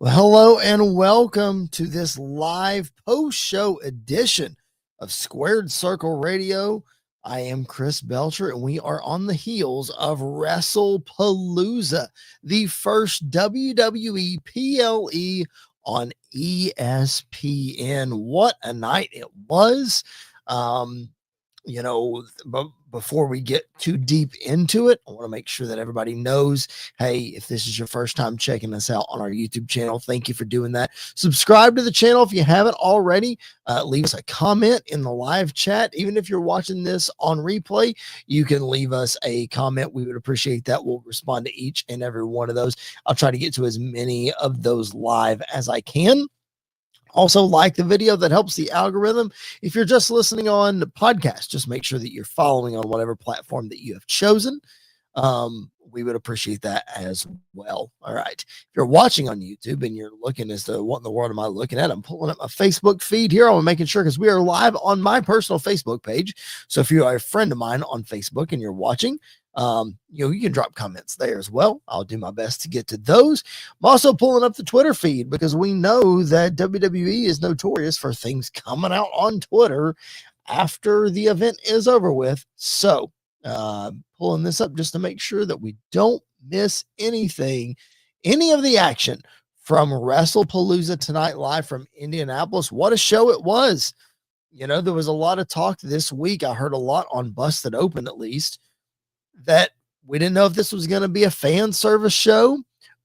Well, hello and welcome to this live post-show edition of Squared Circle Radio. I am Chris Belcher, and we are on the heels of WrestlePalooza, the first WWE PLE on ESPN. What a night it was. But before we get too deep into it, I want to make sure that everybody knows, hey, if this is your first time checking us out on our YouTube channel, thank you for doing that. Subscribe to the channel if you haven't already. Leave us a comment in the live chat. Even if you're watching this on replay, you can leave us a comment. We would appreciate that. We'll respond to each and every one of those. I'll try to get to as many of those live as I can. Also, like the video, that helps the algorithm. If you're just listening on the podcast, just make sure that you're following on whatever platform that you have chosen. We would appreciate that as well. All right. If you're watching on YouTube and you're looking as to what in the world am I looking at, I'm pulling up my Facebook feed here. I'm making sure because we are live on my personal Facebook page. So if you are a friend of mine on Facebook and you're watching, you can drop comments there as well. I'll do my best to get to those. I'm also pulling up the Twitter feed because we know that WWE is notorious for things coming out on Twitter after the event is over with. So, pulling this up just to make sure that we don't miss anything, any of the action from WrestlePalooza tonight, live from Indianapolis. What a show it was. There was a lot of talk this week. I heard a lot on Busted Open, at least, that we didn't know if this was going to be a fan service show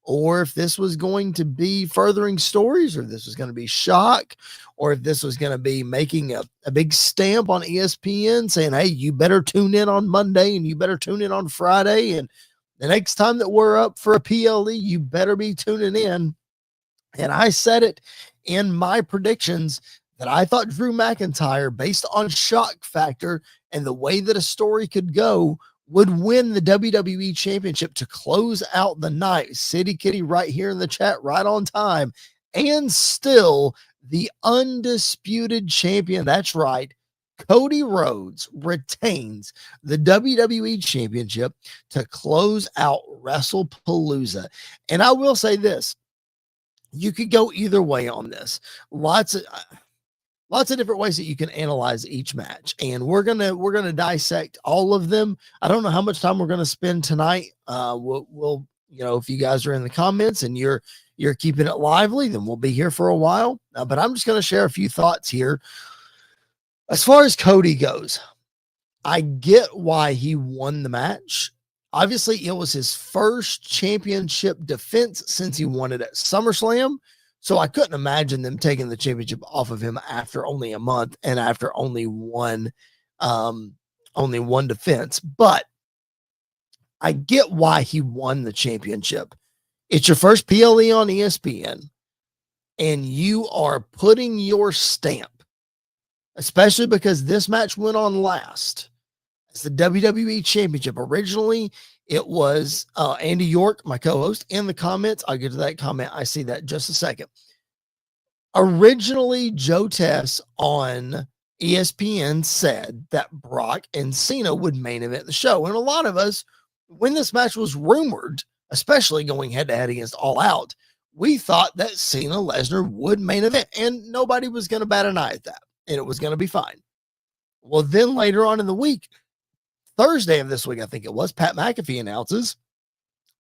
or if this was going to be furthering stories, or this was going to be shock, or if this was going to be making a big stamp on ESPN saying, hey, you better tune in on Monday and you better tune in on Friday. And the next time that we're up for a PLE, you better be tuning in. And I said it in my predictions that I thought Drew McIntyre, based on shock factor and the way that a story could go, would win the WWE Championship to close out the night. City Kitty right here in the chat, right on time. And still the undisputed champion. That's right. Cody Rhodes retains the WWE Championship to close out WrestlePalooza. And I will say this, you could go either way on this. Lots of different ways that you can analyze each match, and we're gonna dissect all of them. I don't know how much time we're gonna spend tonight. We'll if you guys are in the comments and you're keeping it lively, then we'll be here for a while. But I'm just gonna share a few thoughts here. As far as Cody goes, I get why he won the match. Obviously, it was his first championship defense since he won it at SummerSlam. So I couldn't imagine them taking the championship off of him after only a month and after only one defense. But I get why he won the championship. It's your first PLE on ESPN, and you are putting your stamp, especially because this match went on last. It's the WWE Championship. Originally, it was Andy York, my co-host, in the comments. I'll get to that comment. I see that in just a second. Originally, Joe Tess on ESPN said that Brock and Cena would main event the show. And a lot of us, when this match was rumored, especially going head-to-head against All Out, we thought that Cena Lesnar would main event, and nobody was going to bat an eye at that, and it was going to be fine. Well, then later on in the week, Thursday of this week, I think it was, Pat McAfee announces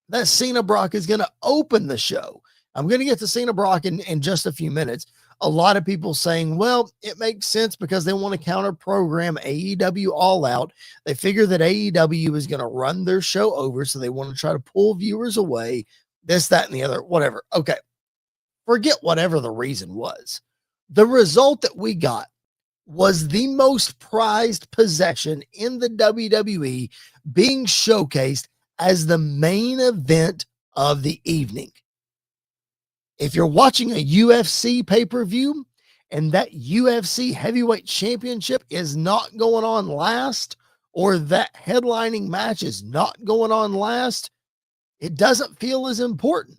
that Cena Brock is going to open the show. I'm going to get to Cena Brock in just a few minutes. A lot of people saying, well, it makes sense because they want to counter program AEW All Out. They figure that AEW is going to run their show over, so they want to try to pull viewers away, this, that, and the other, whatever. Okay. Forget whatever the reason was. The result that we got was the most prized possession in the WWE being showcased as the main event of the evening. If you're watching a UFC pay-per-view and that UFC heavyweight championship is not going on last, or that headlining match is not going on last, it doesn't feel as important.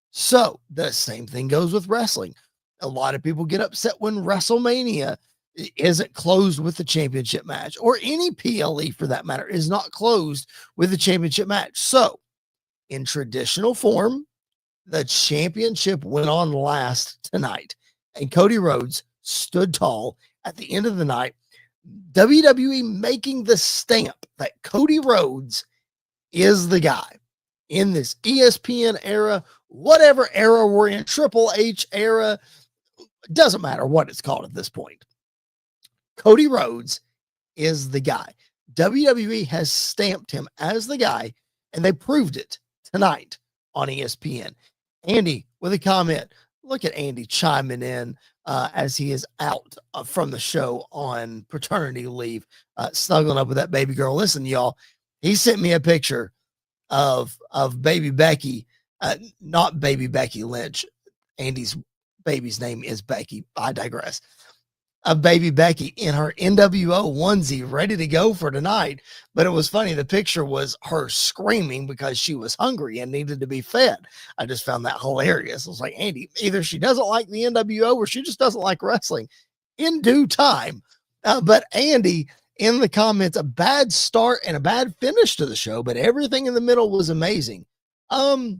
So the same thing goes with wrestling. A lot of people get upset when WrestleMania isn't closed with the championship match, or any PLE for that matter is not closed with the championship match. So in traditional form, The championship went on last tonight, and Cody Rhodes stood tall at the end of the night. WWE making the stamp that Cody Rhodes is the guy in this ESPN era, whatever era we're in, Triple H era, doesn't matter what it's called at this point. Cody Rhodes is the guy. WWE has stamped him as the guy, and they proved it tonight on ESPN. Andy with a comment. Look at Andy chiming in as he is out from the show on paternity leave, snuggling up with that baby girl. Listen, y'all, he sent me a picture of baby Becky, not baby Becky Lynch. Andy's baby's name is Becky. I digress. Of baby Becky in her NWO onesie, ready to go for tonight. But it was funny. The picture was her screaming because she was hungry and needed to be fed. I just found that hilarious. I was like, Andy, either she doesn't like the NWO or she just doesn't like wrestling. In due time. But Andy in the comments, a bad start and a bad finish to the show, but everything in the middle was amazing. A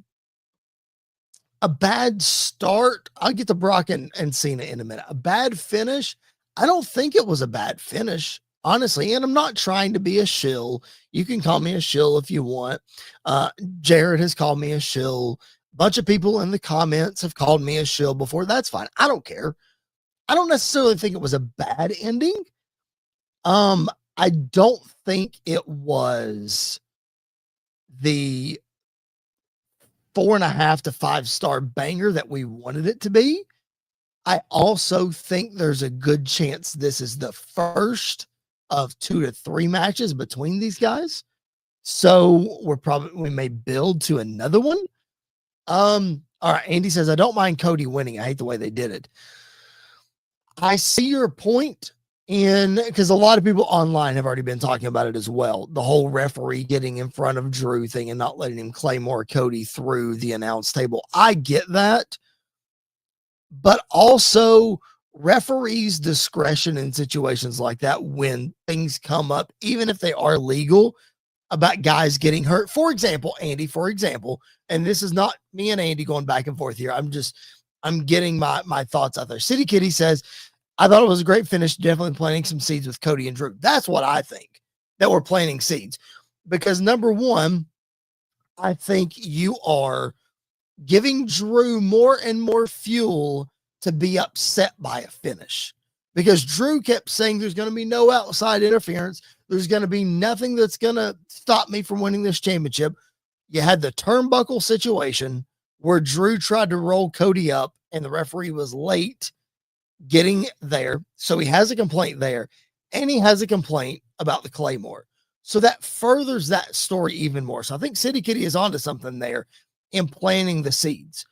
bad start. I'll get to Brock and Cena in a minute. A bad finish. I don't think it was a bad finish, honestly. And I'm not trying to be a shill. You can call me a shill if you want. Jared has called me a shill. A bunch of people in the comments have called me a shill before. That's fine. I don't care. I don't necessarily think it was a bad ending. I don't think it was the 4.5 to 5-star banger that we wanted it to be. I also think there's a good chance this is the first of 2 to 3 matches between these guys. So we may build to another one. All right. Andy says, I don't mind Cody winning. I hate the way they did it. I see your point. Because a lot of people online have already been talking about it as well. The whole referee getting in front of Drew thing and not letting him claymore Cody through the announce table. I get that. But also referees' discretion in situations like that when things come up, even if they are legal, about guys getting hurt. For example, Andy, and this is not me and Andy going back and forth here. I'm getting my thoughts out there. City Kitty says, I thought it was a great finish, definitely planting some seeds with Cody and Drew. That's what I think, that we're planting seeds. Because number one, I think you are giving Drew more and more fuel to be upset by a finish. Because Drew kept saying there's going to be no outside interference. There's going to be nothing that's going to stop me from winning this championship. You had the turnbuckle situation where Drew tried to roll Cody up and the referee was late getting there. So he has a complaint there, and he has a complaint about the Claymore. So that furthers that story even more. So I think City Kitty is onto something there in planting the seeds.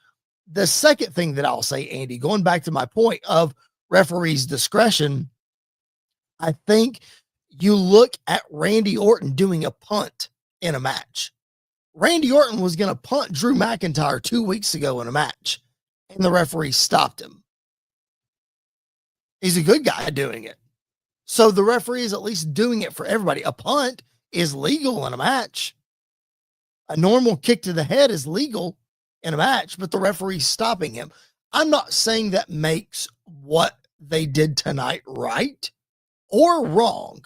The second thing that I'll say, Andy, going back to my point of referees' discretion, I think you look at Randy Orton doing a punt in a match. Randy Orton was going to punt Drew McIntyre 2 weeks ago in a match, and the referee stopped him. He's a good guy doing it. So the referee is at least doing it for everybody. A punt is legal in a match. A normal kick to the head is legal in a match, but the referee's stopping him. I'm not saying that makes what they did tonight right or wrong.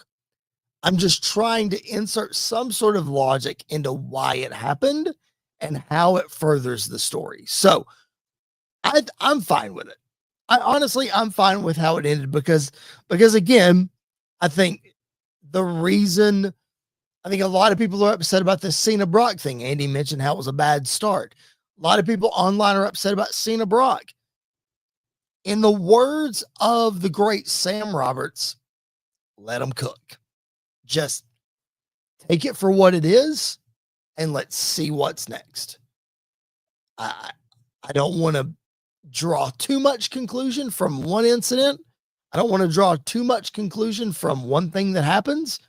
I'm just trying to insert some sort of logic into why it happened and how it furthers the story. So I'm fine with it. I'm fine with how it ended because again, I think a lot of people are upset about this Cena Brock thing. Andy mentioned how it was a bad start. A lot of people online are upset about Cena Brock. In the words of the great Sam Roberts, let them cook. Just take it for what it is and let's see what's next. I don't want to draw too much conclusion from one incident. I don't want to draw too much conclusion from one thing that happens.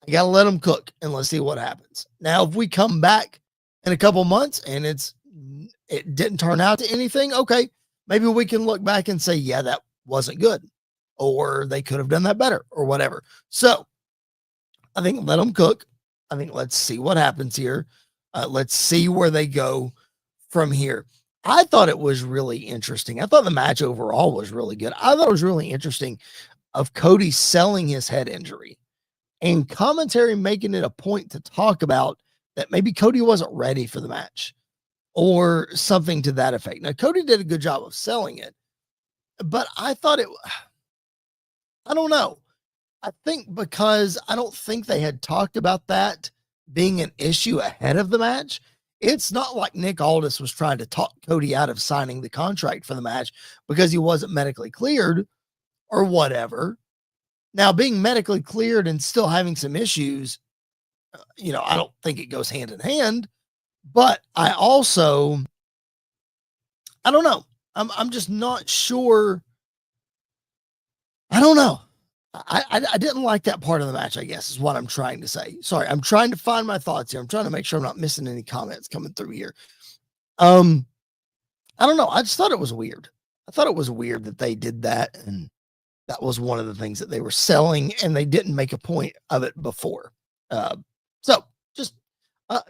I got to let them cook and let's see what happens. Now, if we come back in a couple months and it didn't turn out to anything, okay, maybe we can look back and say, yeah, that wasn't good, or they could have done that better or whatever. So I think let them cook. I think let's see what happens here. Let's see where they go from here. I thought it was really interesting. I thought the match overall was really good. I thought it was really interesting of Cody selling his head injury and commentary making it a point to talk about that maybe Cody wasn't ready for the match or something to that effect. Now, Cody did a good job of selling it, but I thought I don't know. I think because I don't think they had talked about that being an issue ahead of the match. It's not like Nick Aldis was trying to talk Cody out of signing the contract for the match because he wasn't medically cleared or whatever. Now, being medically cleared and still having some issues, I don't think it goes hand in hand, but I don't know. I'm just not sure. I don't know. I didn't like that part of the match, I guess, is what I'm trying to say. Sorry, I'm trying to find my thoughts here. I'm trying to make sure I'm not missing any comments coming through here. I don't know. I just thought it was weird. I thought it was weird that they did that, and that was one of the things that they were selling, and they didn't make a point of it before. So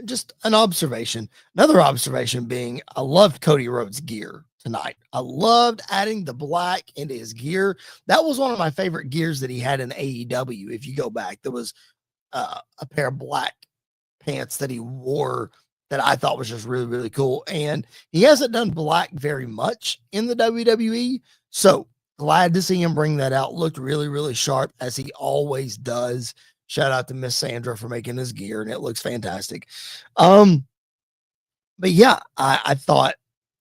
just an observation. Another observation being, I loved Cody Rhodes' gear tonight. I loved adding the black into his gear. That was one of my favorite gears that he had in AEW. If you go back, there was a pair of black pants that he wore that I thought was just really, really cool. And he hasn't done black very much in the WWE. So glad to see him bring that out. Looked really, really sharp, as he always does. Shout out to Miss Sandra for making his gear, and it looks fantastic. But yeah, I thought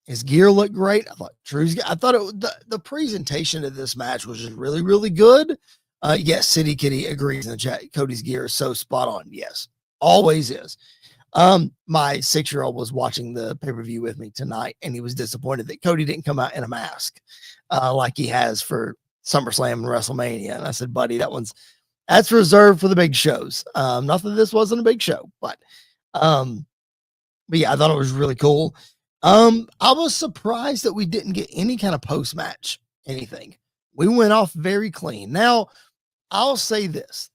his gear looked great. I thought the presentation of this match was just really, really good. Yes, City Kitty agrees in the chat. Cody's gear is so spot on. Yes, always is. My 6-year-old was watching the pay-per-view with me tonight, and he was disappointed that Cody didn't come out in a mask like he has for SummerSlam and WrestleMania. And I said, buddy, that's reserved for the big shows. Not that this wasn't a big show, but yeah, I thought it was really cool. I was surprised that we didn't get any kind of post-match anything. We went off very clean. Now, I'll say this.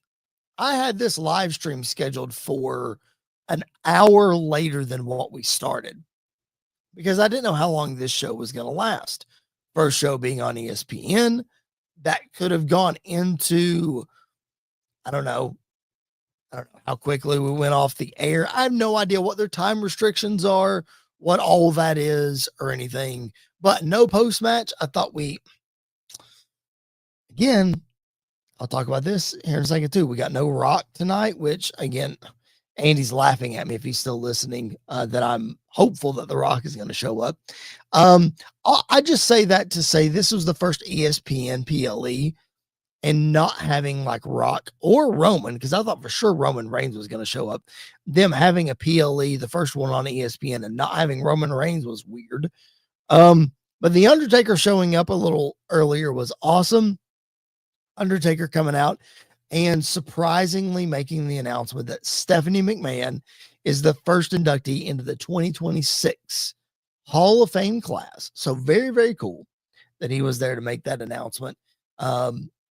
I had this live stream scheduled for an hour later than what we started because I didn't know how long this show was going to last. First show being on ESPN, that could have gone into, I don't know how quickly we went off the air. I have no idea what their time restrictions are, what all that is or anything, but no post match. I thought again, I'll talk about this here in a second too. We got no Rock tonight, which again, Andy's laughing at me if he's still listening, that I'm hopeful that The Rock is going to show up. I just say that to say this was the first ESPN PLE, and not having like Rock or Roman, because I thought for sure Roman Reigns was going to show up. Them having a PLE, the first one on ESPN, and not having Roman Reigns was weird. But The Undertaker showing up a little earlier was awesome. Undertaker coming out and surprisingly making the announcement that Stephanie McMahon is the first inductee into the 2026 Hall of Fame class. So very, very cool that he was there to make that announcement.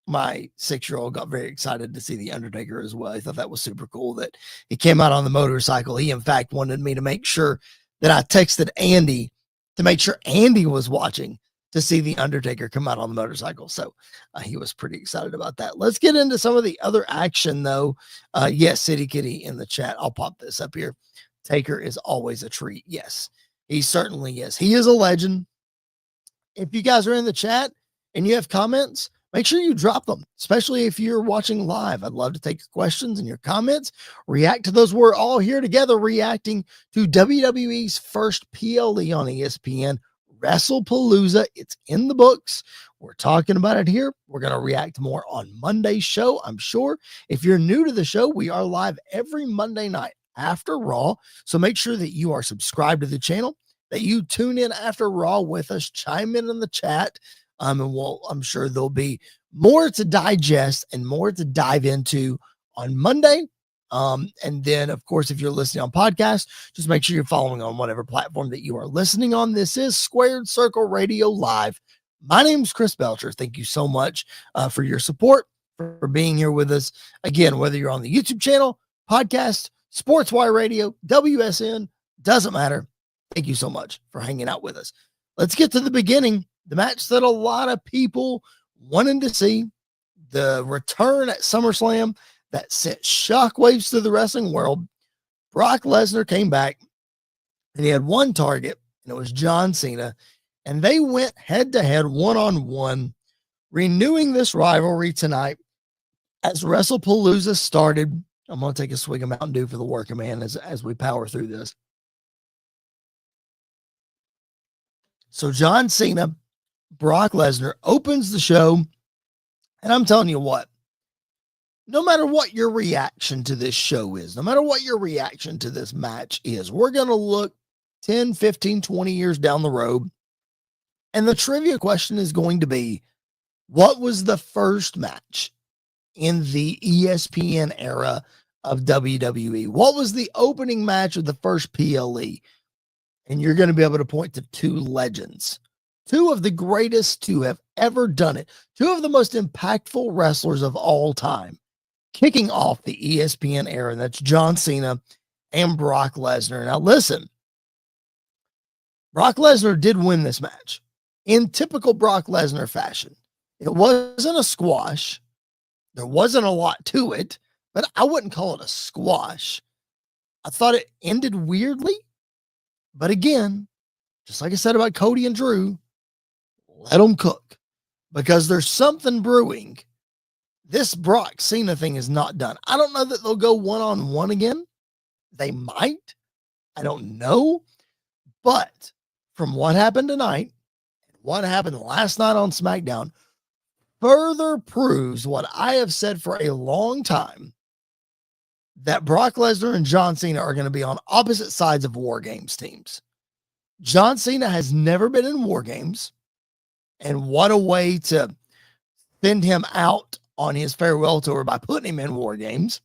My 6-year-old got very excited to see The Undertaker as well. I thought that was super cool that he came out on the motorcycle. He, in fact, wanted me to make sure that I texted Andy to make sure Andy was watching to see The Undertaker come out on the motorcycle. So he was pretty excited about that. Let's get into some of the other action, though. Yes, City Kitty in the chat. I'll pop this up here. Taker is always a treat. Yes, he certainly is. He is a legend. If you guys are in the chat and you have comments, make sure you drop them, especially if you're watching live. I'd love to take your questions and your comments, react to those. We're all here together reacting to WWE's first PLE on ESPN, WrestlePalooza. It's in the books. We're talking about it here. We're going to react more on Monday's show, I'm sure. If you're new to the show, we are live every Monday night after Raw. So make sure that you are subscribed to the channel, that you tune in after Raw with us, chime in the chat. And I'm sure there'll be more to digest and more to dive into on Monday. And then, of course, if you're listening on podcast, just make sure you're following on whatever platform that you are listening on. This is Squared Circle Radio Live. My name's Chris Belcher. Thank you so much for your support, for being here with us. Again, whether you're on the YouTube channel, podcast, Sports Wire Radio, WSN, doesn't matter. Thank you so much for hanging out with us. Let's get to the beginning. The match that a lot of people wanted to see, the return at SummerSlam that sent shockwaves through the wrestling world. Brock Lesnar came back and he had one target, and it was John Cena. And they went head to head, one-on-one, renewing this rivalry tonight as WrestlePalooza started. I'm going to take a swig of Mountain Dew for the working man as we power through this. So John Cena, Brock Lesnar opens the show. And I'm telling you what, no matter what your reaction to this show is, no matter what your reaction to this match is, we're going to look 10, 15, 20 years down the road. And the trivia question is going to be, what was the first match in the ESPN era of WWE? What was the opening match of the first PLE? And you're going to be able to point to two legends, two of the greatest to have ever done it, two of the most impactful wrestlers of all time, kicking off the ESPN era, and that's John Cena and Brock Lesnar. Now listen, Brock Lesnar did win this match in typical Brock Lesnar fashion. It wasn't a squash. There wasn't a lot to it, but I wouldn't call it a squash. I thought it ended weirdly, but again, just like I said about Cody and Drew, let them cook, because there's something brewing. This Brock Cena thing is not done. I don't know that they'll go one-on-one again. They might. I don't know. But from what happened tonight, what happened last night on SmackDown, further proves what I have said for a long time, that Brock Lesnar and John Cena are going to be on opposite sides of War Games teams. John Cena has never been in War Games, and what a way to send him out on his farewell tour by putting him in War Games.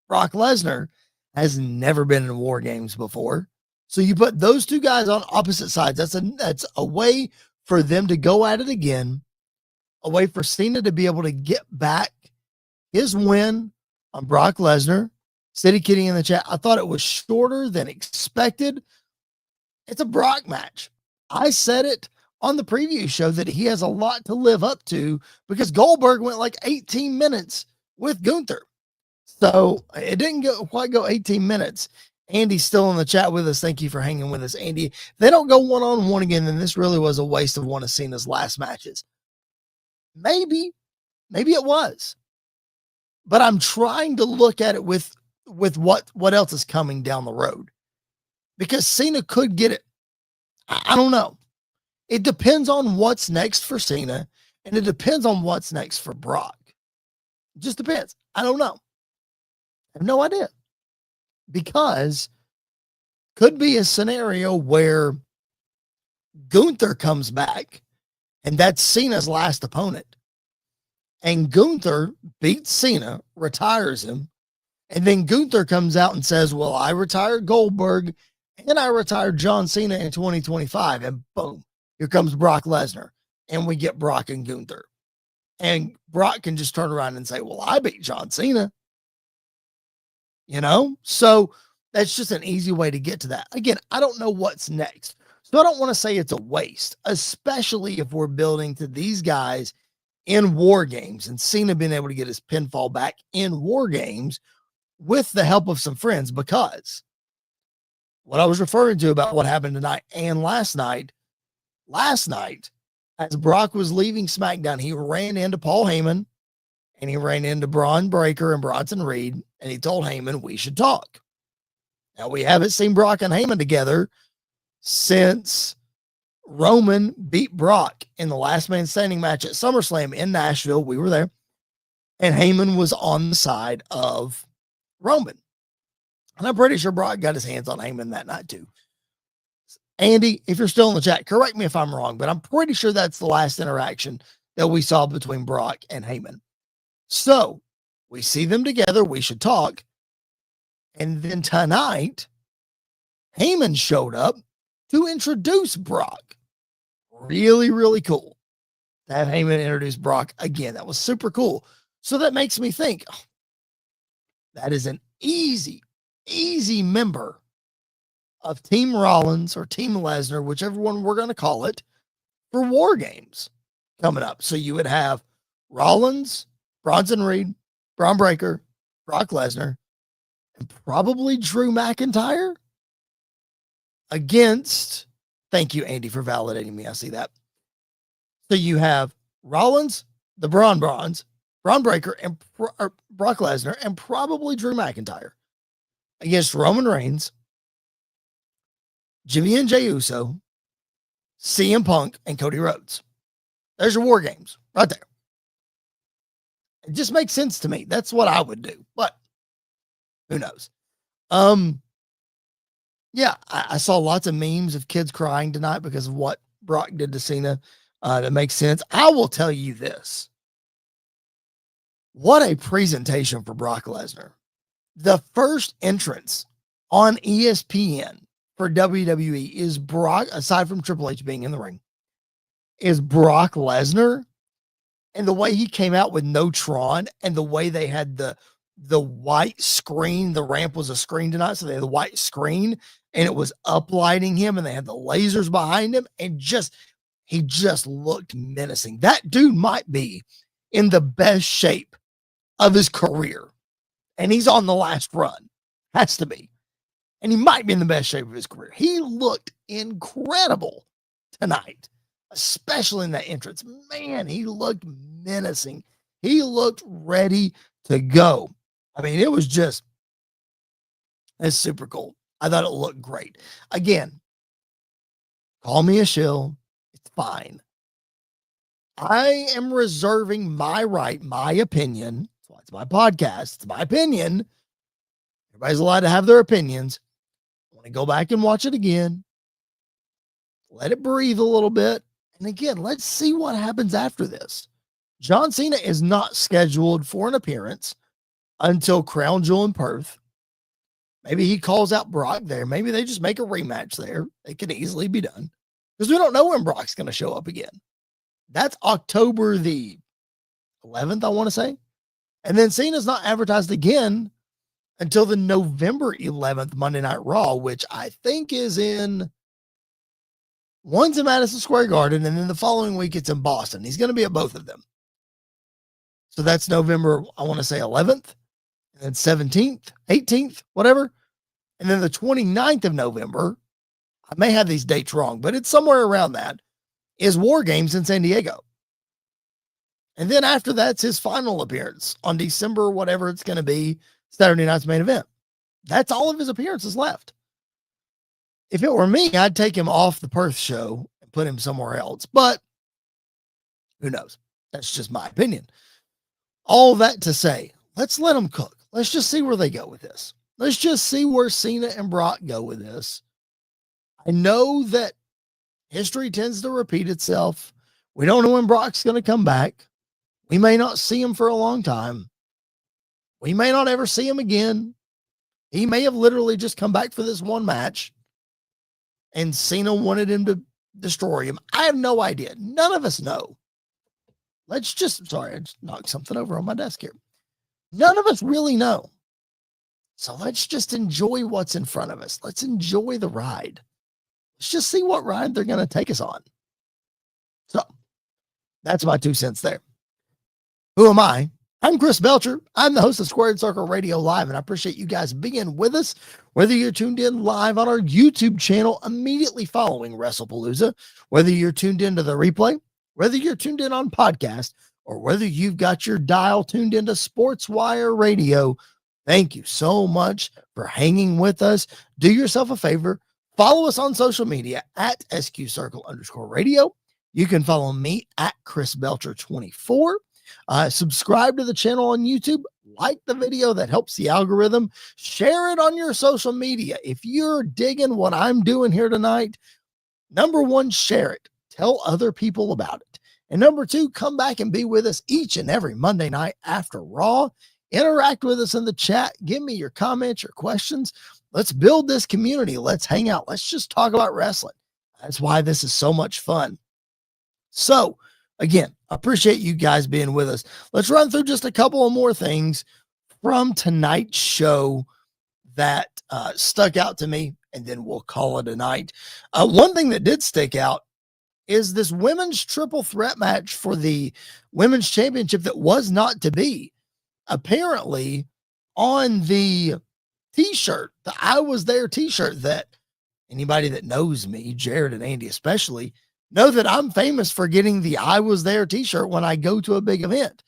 Brock Lesnar has never been in War Games before. So you put those two guys on opposite sides. That's a way for them to go at it again, a way for Cena to be able to get back his win on Brock Lesnar. City Kitty in the chat, I thought it was shorter than expected. It's a Brock match. I said it on the preview show that he has a lot to live up to, because Goldberg went like 18 minutes with Gunther. So it didn't quite go 18 minutes. Andy's still in the chat with us. Thank you for hanging with us, Andy. If they don't go one-on-one again, then this really was a waste of one of Cena's last matches. Maybe it was. But I'm trying to look at it with what else is coming down the road, because Cena could get it. I don't know. It depends on what's next for Cena, and it depends on what's next for Brock. It just depends. I don't know. I have no idea. Because could be a scenario where Gunther comes back, and that's Cena's last opponent. And Gunther beats Cena, retires him, and then Gunther comes out and says, well, I retired Goldberg and I retired John Cena in 2025, and boom, here comes Brock Lesnar, and we get Brock and Gunther. And Brock can just turn around and say, well, I beat John Cena. So that's just an easy way to get to that. Again, I don't know what's next. So I don't want to say it's a waste, especially if we're building to these guys in War Games and Cena being able to get his pinfall back in War Games with the help of some friends, because what I was referring to about what happened tonight and last night, as Brock was leaving SmackDown, he ran into Paul Heyman and he ran into Braun Breaker and Bronson Reed, and he told Heyman, we should talk. Now, we haven't seen Brock and Heyman together since Roman beat Brock in the last man standing match at SummerSlam in Nashville. We were there, and Heyman was on the side of Roman. And I'm pretty sure Brock got his hands on Heyman that night too. Andy, if you're still in the chat, correct me if I'm wrong, but I'm pretty sure that's the last interaction that we saw between Brock and Heyman. So we see them together. We should talk. And then tonight, Heyman showed up to introduce Brock. Really, really cool to have Heyman introduce Brock again. That was super cool. So that makes me think, that is an easy member of Team Rollins or Team Lesnar, whichever one we're going to call it, for War Games coming up. So you would have Rollins, Bronson Reed, Braun Breaker, Brock Lesnar, and probably Drew McIntyre against, thank you, Andy, for validating me. I see that. So you have Rollins, the Braun Breaker, and Brock Lesnar, and probably Drew McIntyre against Roman Reigns, Jimmy and Jey Uso, CM Punk, and Cody Rhodes. There's your War Games right there. It just makes sense to me. That's what I would do, but who knows? Yeah, I saw lots of memes of kids crying tonight because of what Brock did to Cena. That makes sense. I will tell you this. What a presentation for Brock Lesnar. The first entrance on ESPN for WWE is Brock, aside from Triple H being in the ring, is Brock Lesnar. And the way he came out with no Tron and the way they had the white screen, the ramp was a screen tonight. So they had the white screen and it was uplighting him and they had the lasers behind him and he just looked menacing. That dude might be in the best shape of his career. And he's on the last run. Has to be. And he might be in the best shape of his career. He looked incredible tonight, especially in that entrance. Man, he looked menacing. He looked ready to go. I mean, it's super cool. I thought it looked great. Again, call me a shill. It's fine. I am reserving my right, my opinion. That's why it's my podcast. It's my opinion. Everybody's allowed to have their opinions. I want to go back and watch it again. Let it breathe a little bit. And again, let's see what happens after this. John Cena is not scheduled for an appearance until Crown Jewel in Perth. Maybe he calls out Brock there. Maybe they just make a rematch there. It can easily be done because we don't know when Brock's going to show up again. That's October the 11th, I want to say. And then Cena's not advertised again until the November 11th Monday Night Raw, which I think is one's in Madison Square Garden, and then the following week it's in Boston. He's going to be at both of them. So that's November, I want to say 11th, and then 17th, 18th, whatever. And then the 29th of November, I may have these dates wrong, but it's somewhere around that, is War Games in San Diego. And then after that's his final appearance on December, whatever it's going to be, Saturday night's main event. That's all of his appearances left. If it were me, I'd take him off the Perth show and put him somewhere else, but who knows? That's just my opinion. All that to say, let's let them cook. Let's just see where they go with this. Let's just see where Cena and Brock go with this. I know that history tends to repeat itself. We don't know when Brock's going to come back. We may not see him for a long time. We may not ever see him again. He may have literally just come back for this one match and Cena wanted him to destroy him. I have no idea. None of us know. Sorry, I just knocked something over on my desk here. None of us really know. So let's just enjoy what's in front of us. Let's enjoy the ride. Let's just see what ride they're going to take us on. So that's my 2 cents there. Who am I? I'm Chris Belcher. I'm the host of Squared Circle Radio Live, and I appreciate you guys being with us, whether you're tuned in live on our YouTube channel immediately following WrestlePalooza, whether you're tuned into the replay, whether you're tuned in on podcast, or whether you've got your dial tuned into SportsWire Radio. Thank you so much for hanging with us. Do yourself a favor. Follow us on social media at SQCircle_radio. You can follow me at Chris Belcher 24. Subscribe to the channel on YouTube, like the video, that helps the algorithm, share it on your social media. If you're digging what I'm doing here tonight, number one, share it, tell other people about it. And number two, come back and be with us each and every Monday night after Raw. Interact with us in the chat. Give me your comments, your questions. Let's build this community. Let's hang out. Let's just talk about wrestling. That's why this is so much fun. So again, appreciate you guys being with us. Let's run through just a couple of more things from tonight's show that stuck out to me. and then we'll call it a night. One thing that did stick out is this women's triple threat match for the women's championship that was not to be. Apparently, on the t-shirt, the I Was There t-shirt, that anybody that knows me, Jared and Andy especially, know that I'm famous for getting the I Was There t-shirt when I go to a big event.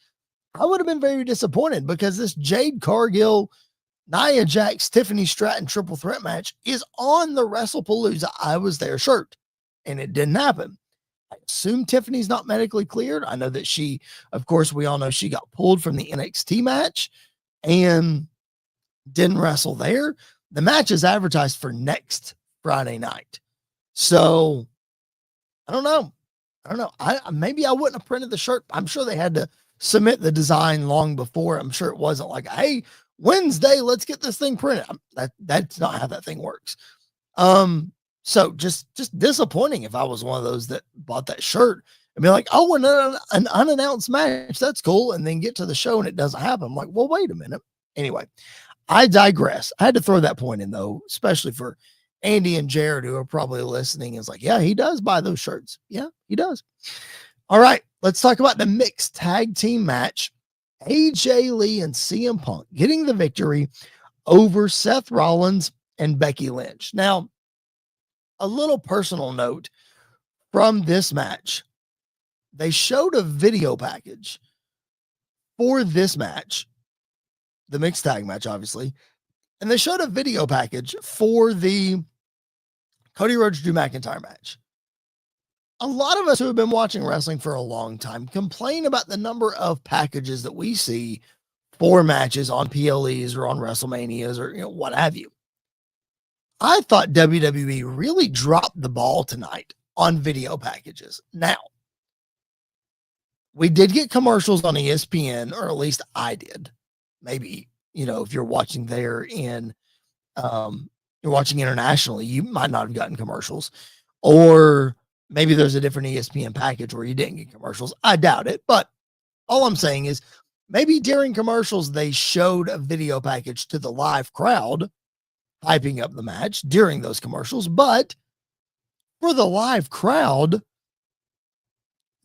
I would have been very disappointed because this Jade Cargill, Nia Jax, Tiffany Stratton triple threat match is on the WrestlePalooza I Was There shirt, and it didn't happen. I assume Tiffany's not medically cleared. I know that she, of course, we all know she got pulled from the NXT match and didn't wrestle there. The match is advertised for next Friday night. So I don't know. Maybe I wouldn't have printed the shirt. I'm sure they had to submit the design long before. I'm sure it wasn't like, hey, Wednesday, let's get this thing printed. That's not how that thing works. So just disappointing if I was one of those that bought that shirt and be like, oh, an unannounced match, that's cool, and then get to the show and it doesn't happen. I'm like, well, wait a minute. Anyway, I digress. I had to throw that point in, though, especially for Andy and Jared, who are probably listening. Is like, yeah, he does buy those shirts. Yeah, he does. All right, let's talk about the mixed tag team match. AJ Lee and CM Punk getting the victory over Seth Rollins and Becky Lynch. Now, a little personal note from this match. They showed a video package for this match, the mixed tag match, obviously, and they showed a video package for the Cody Rhodes Drew McIntyre match. A lot of us who have been watching wrestling for a long time complain about the number of packages that we see for matches on PLEs or on WrestleManias or what have you. I thought WWE really dropped the ball tonight on video packages. Now, we did get commercials on ESPN, or at least I did. Maybe, if you're watching there you're watching internationally, you might not have gotten commercials. Or maybe there's a different ESPN package where you didn't get commercials. I doubt it. But all I'm saying is maybe during commercials, they showed a video package to the live crowd, hyping up the match during those commercials. But for the live crowd,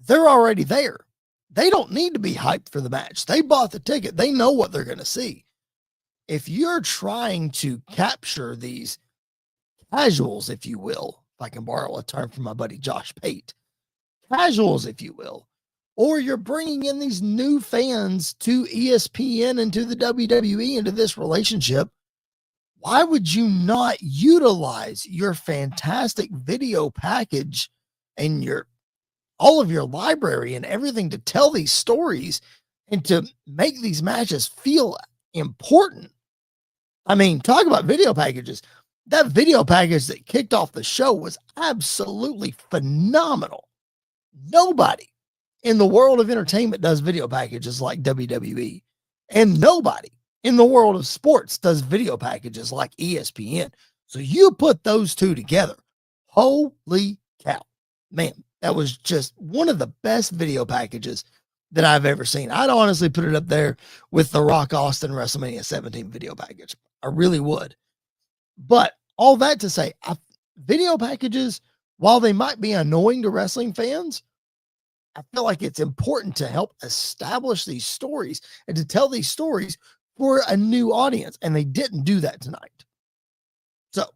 they're already there. They don't need to be hyped for the match. They bought the ticket. They know what they're going to see. If you're trying to capture these casuals, if you will, if I can borrow a term from my buddy Josh Pate, casuals, if you will, or you're bringing in these new fans to ESPN and to the WWE into this relationship, why would you not utilize your fantastic video package and all of your library and everything to tell these stories and to make these matches feel important? I mean, talk about video packages. That video package that kicked off the show was absolutely phenomenal. Nobody in the world of entertainment does video packages like WWE, and nobody in the world of sports does video packages like ESPN. So you put those two together. Holy cow, man. That was just one of the best video packages that I've ever seen. I'd honestly put it up there with the Rock Austin WrestleMania 17 video package. I really would. But all that to say, video packages, while they might be annoying to wrestling fans, I feel like it's important to help establish these stories and to tell these stories for a new audience. And they didn't do that tonight. So let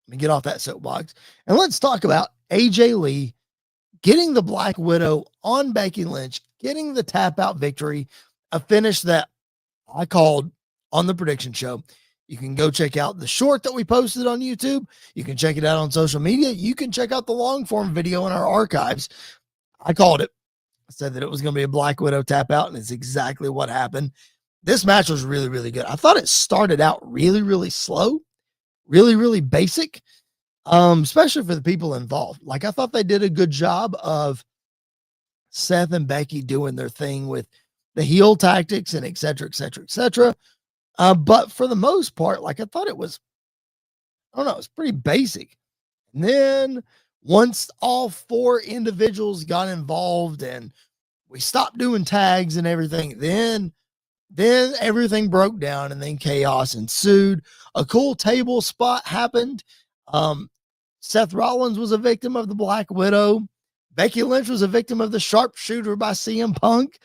me get off that soapbox and let's talk about AJ Lee getting the Black Widow on Becky Lynch, getting the tap out victory, a finish that I called on the prediction show. You can go check out the short that we posted on YouTube. You can check it out on social media. You can check out the long form video in our archives. I called it. I said that it was going to be a Black Widow tap out, and it's exactly what happened. This match was really, really good. I thought it started out really, really slow, really, really basic. Especially for the people involved. Like, I thought they did a good job of Seth and Becky doing their thing with the heel tactics and et cetera, et cetera, et cetera. But for the most part, like, I thought it was, I don't know, it's pretty basic. And then once all four individuals got involved and we stopped doing tags and everything, then everything broke down and then chaos ensued. A cool table spot happened. Um, Seth Rollins was a victim of the Black Widow. Becky Lynch was a victim of the sharpshooter by CM Punk.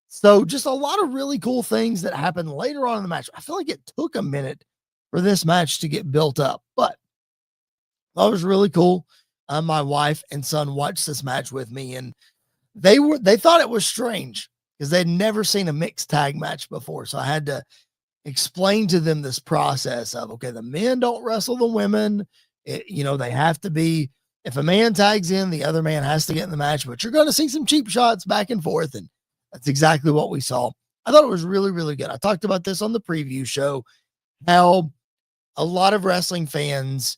So just a lot of really cool things that happened later on in the match. I feel like it took a minute for this match to get built up, but that was really cool. My wife and son watched this match with me, and they thought it was strange because they'd never seen a mixed tag match before. So I had to explain to them this process of, okay, the men don't wrestle the women. They have to be, if a man tags in, the other man has to get in the match, but you're going to see some cheap shots back and forth. And that's exactly what we saw. I thought it was really, really good. I talked about this on the preview show, how a lot of wrestling fans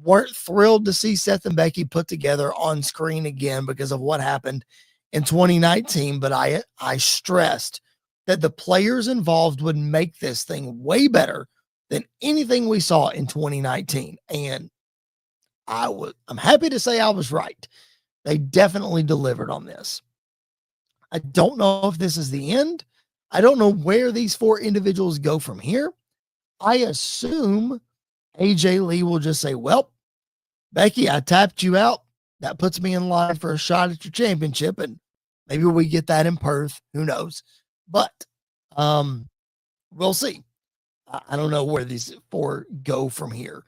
weren't thrilled to see Seth and Becky put together on screen again because of what happened in 2019. But I stressed that the players involved would make this thing way better than anything we saw in 2019. And I'm happy to say I was right. They definitely delivered on this. I don't know if this is the end. I don't know where these 4 individuals go from here. I assume AJ Lee will just say, well, Becky, I tapped you out. That puts me in line for a shot at your championship. And maybe we get that in Perth. Who knows? But we'll see. I don't know where these 4 go from here.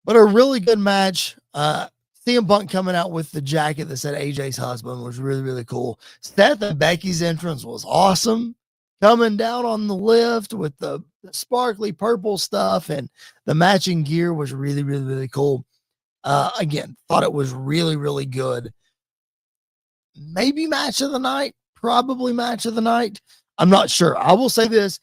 But a really good match. CM Punk coming out with the jacket that said AJ's husband was really, really cool. Seth and Becky's entrance was awesome. Coming down on the lift with the sparkly purple stuff and the matching gear was really, really, really cool. Again, thought it was really, really good. Maybe match of the night, probably match of the night. I'm not sure. I will say this.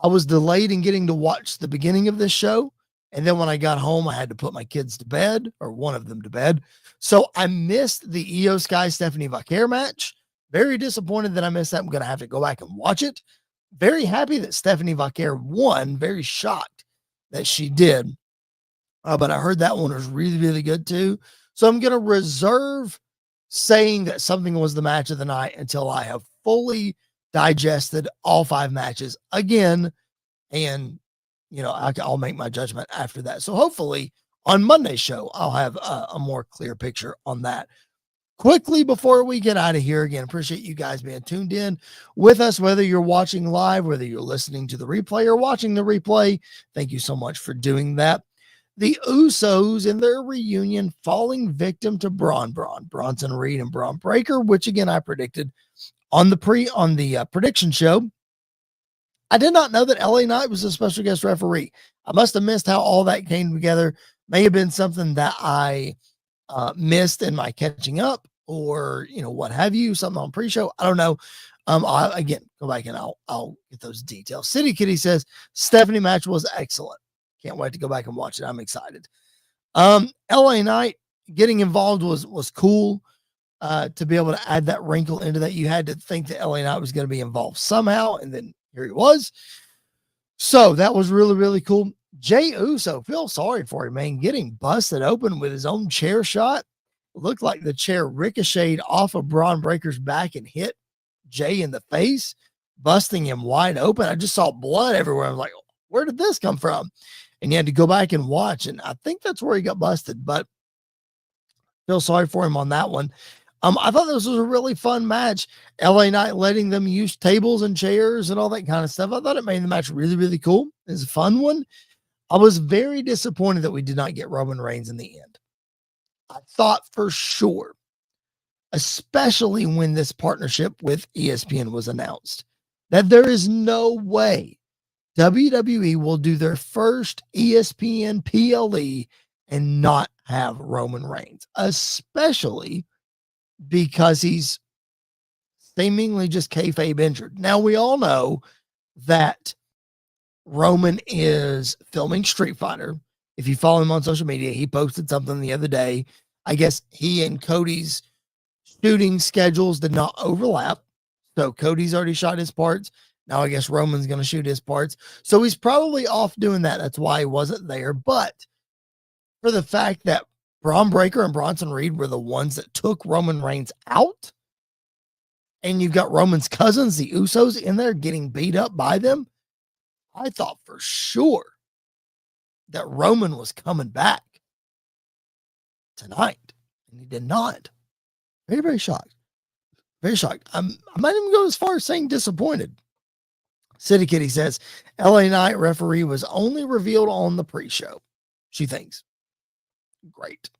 I was delayed in getting to watch the beginning of this show. And then when I got home, I had to put my kids to bed, or one of them to bed. So I missed the Io Sky Stephanie Vaquer match. Very disappointed that I missed that. I'm going to have to go back and watch it. Very happy that Stephanie Vaquer won. Very shocked that she did. But I heard that one was really, really good too. So I'm going to reserve saying that something was the match of the night until I have fully digested all 5 matches again. And, I'll make my judgment after that. So hopefully on Monday's show, I'll have a more clear picture on that. Quickly before we get out of here, again, appreciate you guys being tuned in with us, whether you're watching live, whether you're listening to the replay or watching the replay. Thank you so much for doing that. The Usos in their reunion falling victim to Bronson Reed and Braun Breaker, which again I predicted on the prediction show. I did not know that LA Knight was a special guest referee. I must have missed how all that came together. May have been something that I missed in my catching up, or what have you, something on pre-show. I don't know. I'll again go back and I'll get those details. City Kitty says Stephanie match was excellent. Can't wait to go back and watch it. I'm excited. LA Knight getting involved was cool. To be able to add that wrinkle into that, you had to think that LA Knight was going to be involved somehow, and then here he was. So that was really, really cool. Jey Uso, feel sorry for him, man, getting busted open with his own chair shot. Looked like the chair ricocheted off of Braun Breaker's back and hit Jey in the face, busting him wide open. I just saw blood everywhere. I was like, where did this come from? And you had to go back and watch. And I think that's where he got busted, but feel sorry for him on that one. I thought this was a really fun match. LA Knight letting them use tables and chairs and all that kind of stuff. I thought it made the match really, really cool. It was a fun one. I was very disappointed that we did not get Roman Reigns in the end. I thought for sure, especially when this partnership with ESPN was announced, that there is no way WWE will do their first ESPN PLE and not have Roman Reigns, especially because he's seemingly just kayfabe injured. Now, we all know that Roman is filming Street Fighter. If you follow him on social media, he posted something the other day. I guess he and Cody's shooting schedules did not overlap. So Cody's already shot his parts. Now I guess Roman's going to shoot his parts. So he's probably off doing that. That's why he wasn't there. But for the fact that Braun Breaker and Bronson Reed were the ones that took Roman Reigns out, and you've got Roman's cousins, the Usos, in there getting beat up by them, I thought for sure that Roman was coming back tonight, and he did not. Very, very shocked. Very shocked. I might even go as far as saying disappointed. City Kitty says, LA Knight referee was only revealed on the pre-show. She thinks. Great.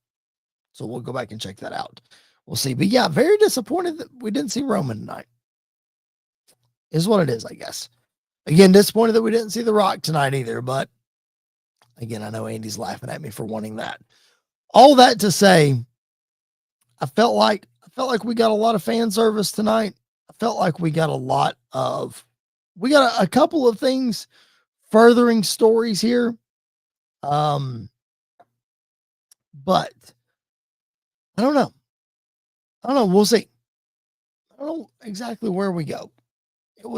So we'll go back and check that out. We'll see. But yeah, very disappointed that we didn't see Roman tonight. Is what it is, I guess. Again, disappointed that we didn't see The Rock tonight either. But again, I know Andy's laughing at me for wanting that. All that to say, I felt like we got a lot of fan service tonight. I felt like we got a couple of things furthering stories here. But I don't know. We'll see. I don't know exactly where we go. I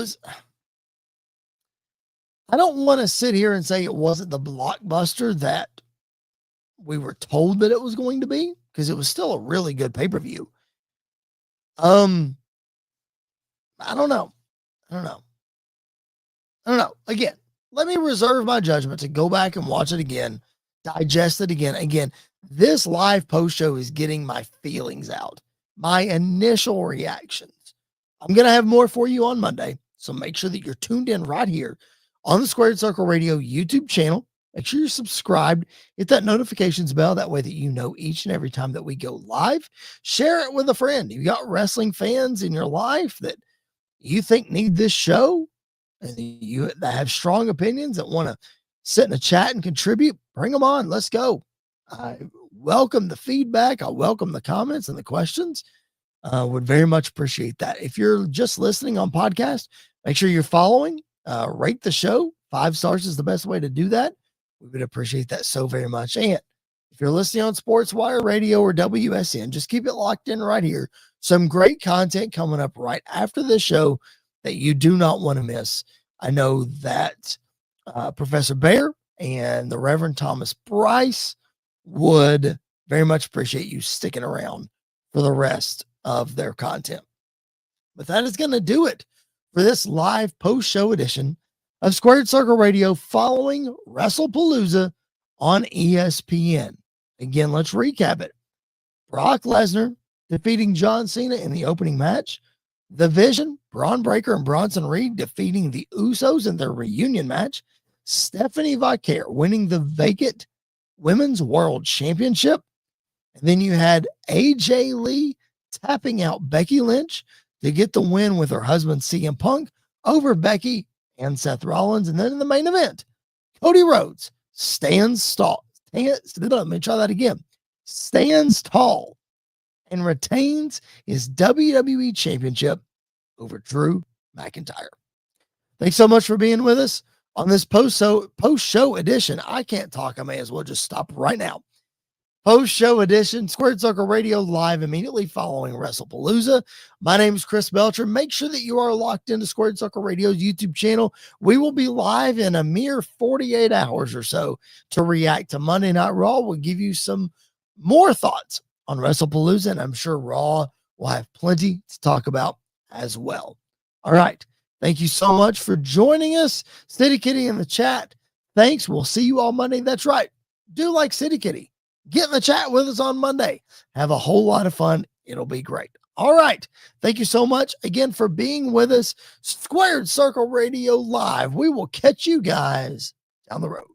don't want to sit here and say it wasn't the blockbuster that we were told that it was going to be, because it was still a really good pay-per-view. I don't know. Again, let me reserve my judgment to go back and watch it again, digest it again. Again, this live post show is getting my feelings out, my initial reactions. I'm going to have more for you on Monday. So make sure that you're tuned in right here on the Squared Circle Radio YouTube channel. Make sure you're subscribed, hit that notifications bell. That way that you know each and every time that we go live. Share it with a friend. You got wrestling fans in your life that you think need this show, and that have strong opinions that want to sit in a chat and contribute. Bring them on. Let's go. I welcome the feedback. I welcome the comments and the questions. Would very much appreciate that. If you're just listening on podcast, make sure you're following, rate the show. 5 stars is the best way to do that. We would appreciate that so very much. And if you're listening on Sports Wire Radio or WSN, just keep it locked in right here. Some great content coming up right after this show that you do not want to miss. I know that Professor Bear and the Reverend Thomas Bryce would very much appreciate you sticking around for the rest of their content. But that is going to do it for this live post-show edition of Squared Circle Radio following WrestlePalooza on ESPN. Again, let's recap it. Brock Lesnar defeating John Cena in the opening match. The Vision, Braun Breaker and Bronson Reed defeating the Usos in their reunion match. Stephanie Vaquer winning the vacant Women's World Championship. And then you had AJ Lee tapping out Becky Lynch to get the win with her husband CM Punk over Becky and Seth Rollins. And then in the main event, Cody Rhodes stands tall. Let me try that again. Stands tall and retains his WWE Championship over Drew McIntyre. Thanks so much for being with us on this post-show edition. I can't talk. I may as well just stop right now. Post-show edition, Squared Circle Radio live immediately following WrestlePalooza. My name is Chris Belcher. Make sure that you are locked into Squared Circle Radio's YouTube channel. We will be live in a mere 48 hours or so to react to Monday Night Raw. We'll give you some more thoughts on WrestlePalooza, and I'm sure Raw will have plenty to talk about as well. All right. Thank you so much for joining us. City Kitty in the chat. Thanks. We'll see you all Monday. That's right. Do like City Kitty. Get in the chat with us on Monday. Have a whole lot of fun. It'll be great. All right. Thank you so much again for being with us. Squared Circle Radio Live. We will catch you guys down the road.